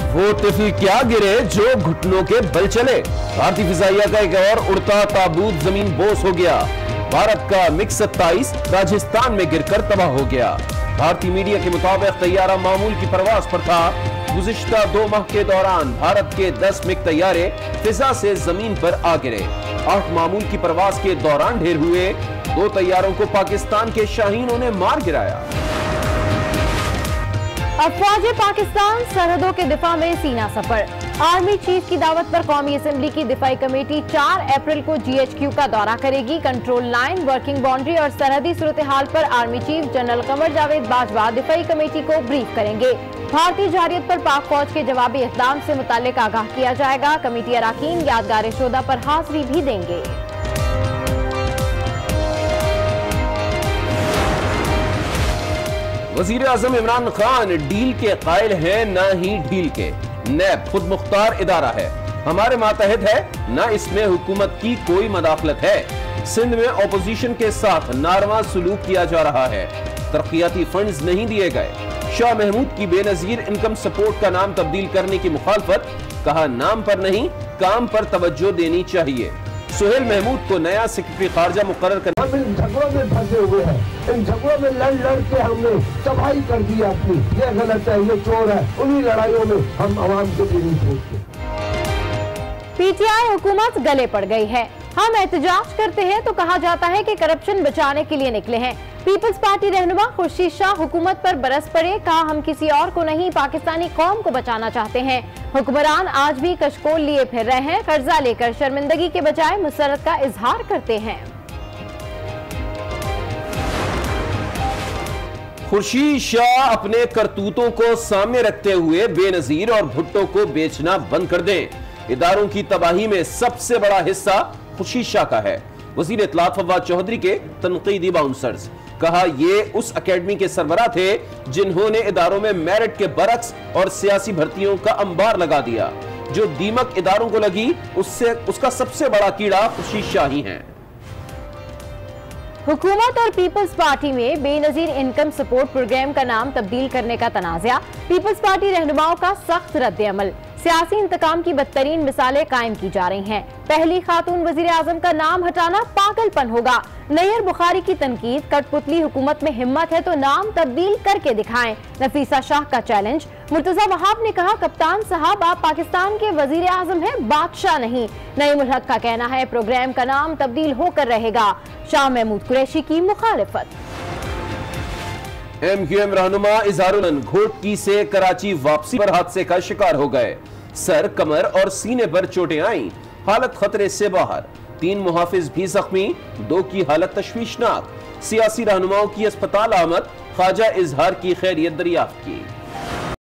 वो तिफल क्या गिरे जो घुटनों के बल चले। भारतीय फिजाइया का एक और उड़ता ताबूत जमीन बोस हो गया। भारत का मिग 27 राजस्थान में गिरकर तबाह हो गया। भारतीय मीडिया के मुताबिक तैयारा मामूल की परवाज पर था। गुज़िश्ता 2 माह के दौरान भारत के 10 मिग तैयारे फिजा से जमीन पर आ गिरे। 8 मामूल की परवाज के दौरान ढेर हुए 2 तैयारों को पाकिस्तान के शाहीनों ने मार गिराया। अफवाज पाकिस्तान सरहदों के दिफा में सीना सफर। आर्मी चीफ की दावत पर कौमी असेंबली की दिफाई कमेटी 4 अप्रैल को GHQ का दौरा करेगी। कंट्रोल लाइन, वर्किंग बाउंड्री और सरहदी सूरत हाल पर army chief general Qamar Javed Bajwa दिफाई committee को ब्रीफ करेंगे। भारतीय जारियत पर पाक फौज के जवाबी इक़दाम से मुताल्लिक आगाह किया जाएगा। कमेटी अराकीन यादगार शोदा पर हाजिरी भी देंगे। वजीर आजम इमरान खान डील के कायल हैं, ना ही ढील के। नैब खुद मुख्तार इदारा है, हमारे मातहत है, ना इसमें हुकूमत की कोई मदाखलत है। सिंध में ओपोजिशन के साथ नारवा सलूक किया जा रहा है। तरक्याती फंड्स नहीं दिए गए। शाह महमूद की बेनजीर इनकम सपोर्ट का नाम तब्दील करने की मुखालफत। कहा नाम पर नहीं काम पर तवज्जो देनी चाहिए। सुहेल महमूद को नया सेक्रेटरी खारजा मुकर्रर करना। हम इन झगड़ों में फंसे हुए हैं। इन झगड़ों में लड़ के हमने तबाही कर दी अपनी। ये गलत है, ये चोर है। उन्हीं लड़ाइयों में हम आवाम के लिए नहीं सोचते। PTI हुकूमत गले पड़ गई है। हम एहतजाज करते हैं तो कहा जाता है कि करप्शन बचाने के लिए निकले हैं। पीपल्स पार्टी रहनुमा खुर्शीद शाह हुकूमत पर बरस पड़े। कहा हम किसी और को नहीं पाकिस्तानी कौम को बचाना चाहते हैं। हुक्मरान आज भी कशकोल लिए फिर रहे हैं। कर्जा लेकर शर्मिंदगी के बजाय मुसरत का इजहार करते हैं। खुर्शीद शाह अपने करतूतों को सामने रखते हुए बेनजीर और भुट्टो को बेचना बंद कर दें। इदारों की तबाही में सबसे बड़ा हिस्सा खुर्शीद शाह का है। वजीर इत्तलात फवाद चौधरी के तनकीदी बाउंसर्स। कहा ये उस अकेडमी के सरबराह थे जिन्होंने इदारों में मेरिट के बरक्स और सियासी भर्तियों का अंबार लगा दिया। जो दीमक इदारों को लगी उसका सबसे बड़ा कीड़ा खुर्शीद शाह ही है। हुकूमत और पीपल्स पार्टी में बेनजीर इनकम सपोर्ट प्रोग्राम का नाम तब्दील करने का तनाज़ा। पीपल्स पार्टी रहनुमाओं का सख्त रद्द-ए-अमल। सियासी इंतकाम की बदतरीन मिसालें कायम की जा रही हैं। पहली खातून वजीर आजम का नाम हटाना पागलपन होगा। नैयर बुखारी की तनकीद। कठपुतली हुकूमत में हिम्मत है तो नाम तब्दील करके दिखाएं। नफीसा शाह का चैलेंज। मुर्तजा वहाब ने कहा कप्तान साहब आप पाकिस्तान के वजीर आजम हैं, बादशाह नहीं। नईम उल हक का कहना है प्रोग्राम का नाम तब्दील होकर रहेगा। शाह महमूद कुरैशी की मुखालिफत। MQM रहनुमा इजहारुल घोटकी से कराची वापसी पर हादसे का शिकार हो गए। सर, कमर और सीने पर चोटें आईं। हालत खतरे से बाहर। 3 मुहाफिज भी जख्मी, 2 की हालत तशवीशनाक। सियासी रहनुमाओं की अस्पताल आमद। ख्वाजा इजहार की खैरियत दरियाफ्त की।